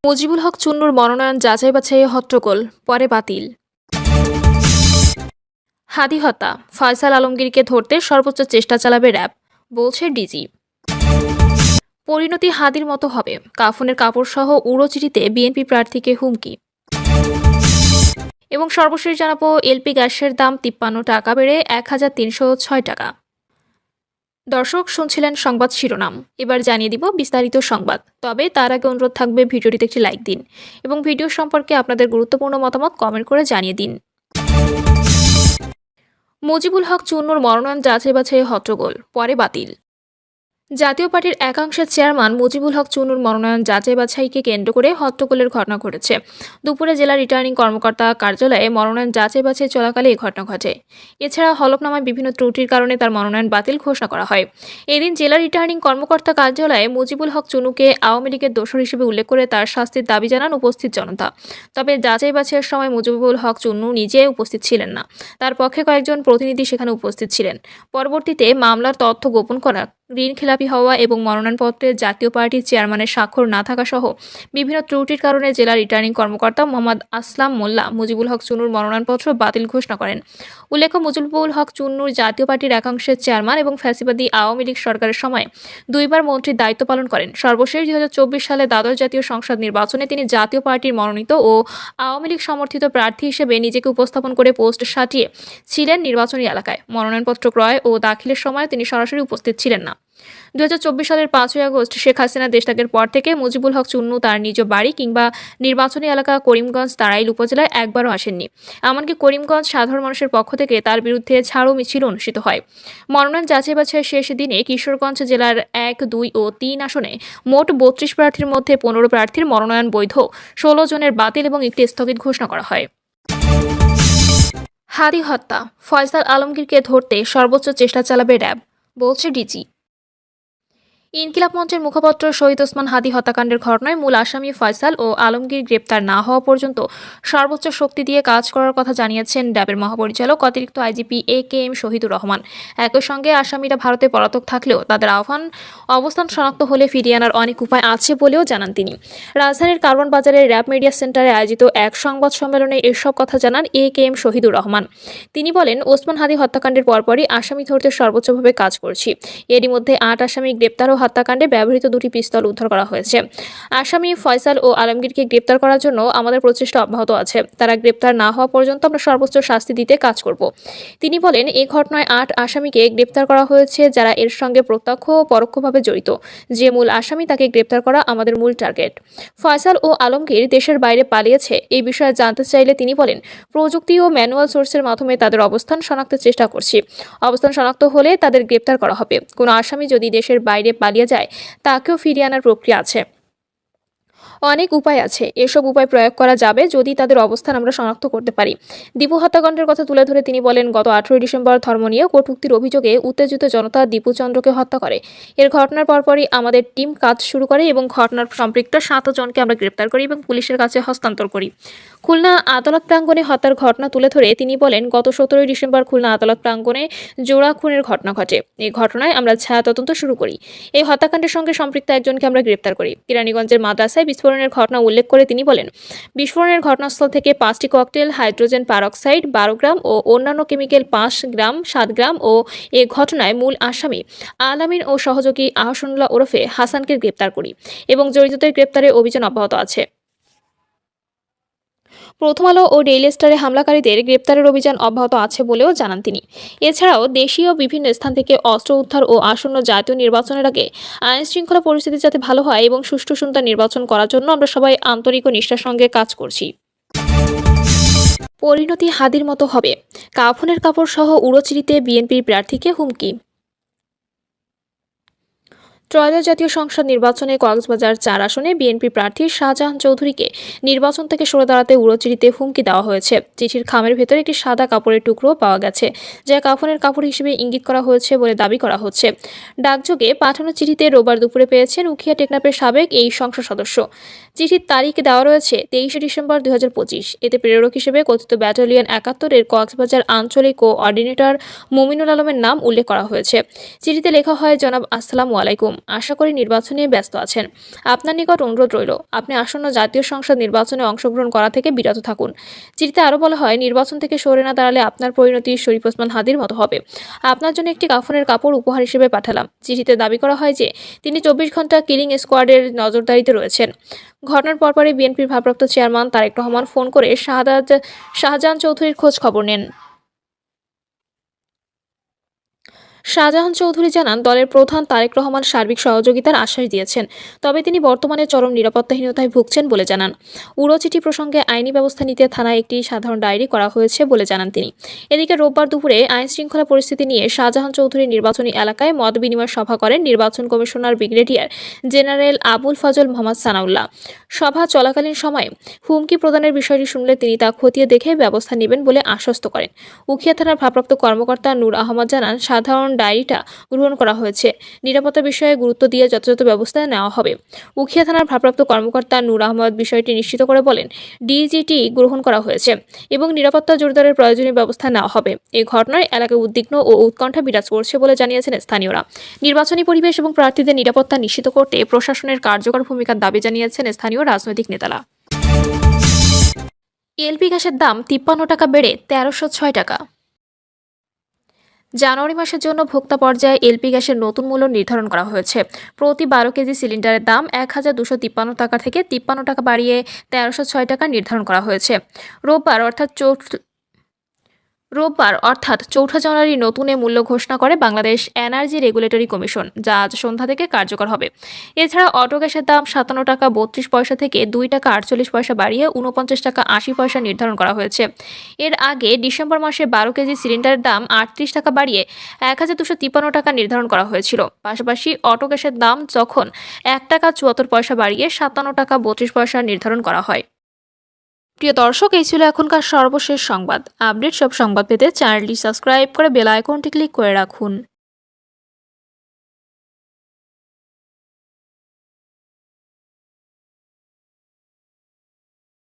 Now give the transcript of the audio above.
মুজিবুল হক চুন্নুর মনোনয়ন যাচাই বাছাইয়ে হট্টগোল, পরে বাতিল। হাদি হত্যা, ফয়সাল আলমগীরকে ধরতে সর্বোচ্চ চেষ্টা চালাবে র্যাব, বলছে ডিজি। পরিণতি হাদির মতো হবে, কাফনের কাপড় সহ উড়ো চিঠিতে বিএনপি প্রার্থীকে হুমকি। এবং সর্বশেষ জানাবো, এলপি গ্যাসের দাম 53 টাকা বেড়ে 1306 টাকা। দর্শক, শুনছিলেন সংবাদ শিরোনাম। এবার জানিয়ে দিব বিস্তারিত সংবাদ। তবে তার আগে অনুরোধ থাকবে ভিডিওটিতে একটি লাইক দিন এবং ভিডিও সম্পর্কে আপনাদের গুরুত্বপূর্ণ মতামত কমেন্ট করে জানিয়ে দিন। মুজিবুল হক চুন্নুর মনোনয়ন যাচাই বাছাইয়ে হট্টগোল, পরে বাতিল। জাতীয় পার্টির একাংশের চেয়ারম্যান মুজিবুল হক চুন্নুর মনোনয়ন যাচাই বাছাইকে কেন্দ্র করে হট্টগোলের ঘটনা ঘটেছে। দুপুরে জেলা রিটার্নিং কর্মকর্তা কার্যালয়ে মনোনয়ন যাচাই বাছাই চলাকালে এই ঘটনা ঘটে। এছাড়া হলফনামায় বিভিন্ন ত্রুটির কারণে তার মনোনয়ন বাতিল ঘোষণা করা হয়। এদিন জেলা রিটার্নিং কর্মকর্তা কার্যালয়ে মুজিবুল হক চুন্নুকে আওয়ামী লীগের দোসর হিসেবে উল্লেখ করে তার শাস্তির দাবি জানান উপস্থিত জনতা। তবে যাচাই বাছাইয়ের সময় মুজিবুল হক চুন্নু নিজে উপস্থিত ছিলেন না, তার পক্ষে কয়েকজন প্রতিনিধি সেখানে উপস্থিত ছিলেন। পরবর্তীতে মামলার তথ্য গোপন করা, ঋণ খেলাপি হওয়া এবং মনোনয়নপত্রে জাতীয় পার্টির চেয়ারম্যানের স্বাক্ষর না থাকা সহ বিভিন্ন ত্রুটির কারণে জেলা রিটার্নিং কর্মকর্তা মোহাম্মদ আসলাম মোল্লা মুজিবুল হক চুন্নুর মনোনয়নপত্র বাতিল ঘোষণা করেন। উল্লেখ্য, মুজিবুল হক চুন্নুর জাতীয় পার্টির একাংশের চেয়ারম্যান এবং ফ্যাসিবাদী আওয়ামী লীগ সরকারের সময় দুইবার মন্ত্রীর দায়িত্ব পালন করেন। সর্বশেষ 2024 সালে দ্বাদশ জাতীয় সংসদ নির্বাচনে তিনি জাতীয় পার্টির মনোনীত ও আওয়ামী লীগ সমর্থিত প্রার্থী হিসেবে নিজেকে উপস্থাপন করে পোস্ট সাটিয়ে ছিলেন নির্বাচনী এলাকায়। মনোনয়নপত্র ক্রয় ও দাখিলের সময় তিনি সরাসরি উপস্থিত ছিলেন না। 2024 সালের 5ই আগস্ট শেখ হাসিনা দেশত্যাগের পর থেকে মুজিবুল হক চুন্নু তার নিজ বাড়ি কিংবা নির্বাচনী এলাকা করিমগঞ্জ তাড়াইল উপজেলায় একবারও আসেননি। এমনকি করিমগঞ্জ সাধারণ মানুষের পক্ষ থেকে তার বিরুদ্ধে ছাড়ও মিছিল অনুষ্ঠিত হয়। মনোনয়ন যাচাই বাছাইয়ের শেষ দিনে কিশোরগঞ্জ জেলার 1, 2 ও 3 আসনে মোট 32 প্রার্থীর মধ্যে 15 প্রার্থীর মনোনয়ন বৈধ, 16 জনের বাতিল এবং একটি স্থগিত ঘোষণা করা হয়। হাদি হত্যা, ফয়সাল আলমগীরকে ধরতে সর্বোচ্চ চেষ্টা চালাবে র্যাব, বলছে ডিজি। ইনকিলাব মঞ্চের মুখপাত্র শহীদ ওসমান হাদি হত্যাকাণ্ডের ঘটনায় মূল আসামি ফয়সাল ও আলমগীর গ্রেপ্তার না হওয়া পর্যন্ত সর্বোচ্চ শক্তি দিয়ে কাজ করার কথা জানিয়েছেন র্যাবের মহাপরিচালক অতিরিক্ত আইজিপি AKM শহীদুর রহমান। একই সঙ্গে আসামিরা ভারতে পলাতক থাকলেও তাদের অবস্থান শনাক্ত হলে ফিরিয়ে আনার অনেক উপায় আছে বলেও জানান তিনি। রাজধানীর কারওয়ান বাজারের র্যাব মিডিয়া সেন্টারে আয়োজিত এক সংবাদ সম্মেলনে এসব কথা জানান AKM শহীদুর রহমান। তিনি বলেন, ওসমান হাদি হত্যাকাণ্ডের পরপরই আসামি ধরতে সর্বোচ্চভাবে কাজ করছি। এরই মধ্যে 8 আসামি গ্রেপ্তার ও হত্যাকাণ্ডে ব্যবহৃত 2টি পিস্তল উদ্ধার করা হয়েছে। আসামি ফয়সাল ও আলমগীরকে গ্রেপ্তার করার জন্য আমাদের প্রচেষ্টা অব্যাহত আছে। তারা গ্রেপ্তার না হওয়া পর্যন্ত আমরা সর্বোচ্চ শাস্তি দিতে কাজ করব। তিনি বলেন, এই ঘটনায় 8 আসামিকে গ্রেপ্তার করা হয়েছে যারা এর সঙ্গে প্রত্যক্ষ ও পরোক্ষভাবে জড়িত। যে মূল আসামি তাকে গ্রেপ্তার করা আমাদের মূল টার্গেট। ফয়সাল ও আলমগীর দেশের বাইরে পালিয়েছে এই বিষয়ে জানতে চাইলে তিনি বলেন, প্রযুক্তি ও ম্যানুয়াল সোর্সের মাধ্যমে তাদের অবস্থান শনাক্তের চেষ্টা করছি। অবস্থান শনাক্ত হলে তাদের গ্রেপ্তার করা হবে। কোনো আসামি যদি দেশের বাইরে পালিয়ে যায় তাকেও ফিরিয়ে আনার প্রক্রিয়া আছে। অনেক উপায় আছে, এসব উপায় প্রয়োগ করা যাবে যদি তাদের অবস্থান আমরা শনাক্ত করতে পারি। দীপু হত্যাকাণ্ডের কথা তুলে ধরে তিনি বলেন, গত 18 ডিসেম্বর ধর্ম নিয়ে কটূক্তির অভিযোগে উত্তেজিত জনতা দীপু চন্দ্রকে হত্যা করে। এর ঘটনার পরপরই আমাদের টিম কাজ শুরু করে এবং ঘটনার সম্পৃক্ত 7 জনকে আমরা গ্রেপ্তার করি এবং পুলিশের কাছে হস্তান্তর করি। খুলনা আদালত প্রাঙ্গণে হত্যার ঘটনা তুলে ধরে তিনি বলেন, গত 17 ডিসেম্বর খুলনা আদালত প্রাঙ্গণে জোড়া খুনের ঘটনা ঘটে। এই ঘটনায় আমরা ছায়া তদন্ত শুরু করি। এই হত্যাকাণ্ডের সঙ্গে সম্পৃক্ত একজনকে আমরা গ্রেপ্তার করি। কেরানীগঞ্জের মাদ্রাসায় বিস্ফোরণের ঘটনা উল্লেখ করে তিনি বলেন, বিস্ফোরণের ঘটনাস্থল থেকে 5টি ককটেল, হাইড্রোজেন পারক্সাইড 12 গ্রাম ও অন্যান্য কেমিক্যাল 5 গ্রাম 7 গ্রাম ও এ ঘটনায় মূল আসামি আলামিন ও সহযোগী আহসানুল্লাহ ওরফে হাসানকে গ্রেপ্তার করি এবং জড়িতদের গ্রেপ্তারে অভিযান অব্যাহত আছে। প্রথম আলো ও ডেইলি স্টারে হামলাকারীদের গ্রেপ্তারের অভিযান অব্যাহত আছে বলেও জানান তিনি। এছাড়াও দেশীয় বিভিন্ন স্থান থেকে অস্ত্র উদ্ধার ও আসন্ন জাতীয় নির্বাচনের আগে আইন শৃঙ্খলা পরিস্থিতি যাতে ভালো হয় এবং সুষ্ঠু সুন্দর নির্বাচন করার জন্য আমরা সবাই আন্তরিক ও নিষ্ঠার সঙ্গে কাজ করছি। পরিণতি হাদির মতো হবে, কাফনের কাপড় সহ উড়োচিরিতে বিএনপির প্রার্থীকে হুমকি। ত্রয়োদশ জাতীয় সংসদ নির্বাচনে কক্সবাজার 4 আসনে বিএনপি প্রার্থী শাহজাহান চৌধুরীকে নির্বাচন থেকে সরে দাঁড়াতে উড়োচিরিতে হুমকি দেওয়া হয়েছে। চিঠির খামের ভেতরে একটি সাদা কাপড়ের টুকরো পাওয়া গেছে, যা কাফনের কাপড় হিসেবে ইঙ্গিত করা হয়েছে বলে দাবি করা হচ্ছে। ডাকযোগে পাঠানো চিঠিতে রোববার দুপুরে পেয়েছেন উখিয়া টেকনাফের সাবেক এই সংসদ সদস্য। চিঠির তারিখ দেওয়া রয়েছে 23 ডিসেম্বর 2025। এতে প্রেরক হিসেবে কথিত ব্যাটালিয়ন 71-এর কক্সবাজার আঞ্চলিক কোঅর্ডিনেটর মুমিনুল আলমের নাম উল্লেখ করা হয়েছে। চিঠিতে লেখা হয়, জনাব আসসালামু আলাইকুম, আশা করি নির্বাচন নিয়ে ব্যস্ত আছেন। আপনার নিকট অনুরোধ রইল, আপনি আসন্ন জাতীয় সংসদ নির্বাচনে অংশগ্রহণ করা থেকে বিরত থাকুন। চিঠিতে আরও বলা হয়, নির্বাচন থেকে সরে না দাঁড়ালে আপনার পরিণতি শরীফ ওসমান হাদির মতো হবে। আপনার জন্য একটি কাফনের কাপড় উপহার হিসেবে পাঠালাম। চিঠিতে দাবি করা হয় যে তিনি 24 ঘন্টা কিলিং স্কোয়াডের নজরদারিতে রয়েছেন। ঘটনার পরপরই বিএনপির ভারপ্রাপ্ত চেয়ারম্যান তারেক রহমান ফোন করে শাহজাহান চৌধুরীর খোঁজ খবর নেন। শাহজাহান চৌধুরী জানান, দলের প্রধান তারেক রহমান সার্বিক সহযোগিতার আশ্বাস দিয়েছেন, তবে তিনি বর্তমানে চরম নিরাপত্তাহীনতায় ভুগছেন বলে জানান। উড়ো চিঠি প্রসঙ্গে আইনি ব্যবস্থা নিতে থানায় একটি সাধারণ ডায়েরি করা হয়েছে বলে জানান তিনি। এদিকে রোববার দুপুরে আইন শৃঙ্খলা পরিস্থিতি নিয়ে শাহজাহান চৌধুরী নির্বাচনী এলাকায় মত বিনিময় সভা করেন নির্বাচন commissioner brigadier general Abul Fazal Mohammad Sanaullah. সভা চলাকালীন সময়ে হুমকি প্রদানের বিষয়টি শুনলে তিনি তা খতিয়ে দেখে ব্যবস্থা নেবেন বলে আশ্বস্ত করেন। উখিয়া থানার ভারপ্রাপ্ত কর্মকর্তা নূর আহমদ জানান, সাধারণ ডায়েরিটা গ্রহণ করা হয়েছে, নিরাপত্তা বিষয়ে গুরুত্ব দিয়ে যথাযথ ব্যবস্থা নেওয়া হবে। উখিয়া থানার ভারপ্রাপ্ত কর্মকর্তা নূর আহমদ বিষয়টি নিশ্চিত করে বলেন, ডিজিটি গ্রহণ করা হয়েছে এবং নিরাপত্তা জোরদারের প্রয়োজনীয় ব্যবস্থা নেওয়া হবে। এই ঘটনায় এলাকায় উদ্বিগ্ন ও উৎকণ্ঠা বিরাজ করছে বলে জানিয়েছেন স্থানীয়রা। নির্বাচনী পরিবেশ এবং প্রার্থীদের নিরাপত্তা নিশ্চিত করতে প্রশাসনের কার্যকর ভূমিকার দাবি জানিয়েছেন স্থানীয় রাজনৈতিক নেতারা। এলপি গ্যাসের দাম 53 টাকা বেড়ে 1306 টাকা। জানুয়ারি মাসের জন্য ভোক্তা পর্যায়ে এলপি গ্যাসের নতুন মূল্য নির্ধারণ করা হয়েছে। প্রতি 12 কেজি সিলিন্ডারের দাম 1253 টাকা থেকে 53 টাকা বাড়িয়ে 1306 টাকা নির্ধারণ করা হয়েছে। রোববার অর্থাৎ 4 জানুয়ারি নতুন এ মূল্য ঘোষণা করে বাংলাদেশ এনার্জি রেগুলেটরি কমিশন, যা আজ সন্ধ্যা থেকে কার্যকর হবে। এছাড়া অটো গ্যাসের দাম 57 টাকা 32 পয়সা থেকে 2 টাকা 48 পয়সা বাড়িয়ে 49 টাকা 80 পয়সা নির্ধারণ করা হয়েছে। এর আগে ডিসেম্বর মাসে 12 কেজি সিলিন্ডারের দাম 38 টাকা বাড়িয়ে 1253 টাকা নির্ধারণ করা হয়েছিল। পাশাপাশি অটো গ্যাসের দাম যখন 1 টাকা 74 পয়সা বাড়িয়ে 57 টাকা 32 পয়সা নির্ধারণ করা হয়। প্রিয় দর্শক, এই ছিল এখনকার সর্বশেষ সংবাদ। আপডেট সব সংবাদ পেতে চ্যানেলটি সাবস্ক্রাইব করে বেল আইকনটি ক্লিক করে রাখুন।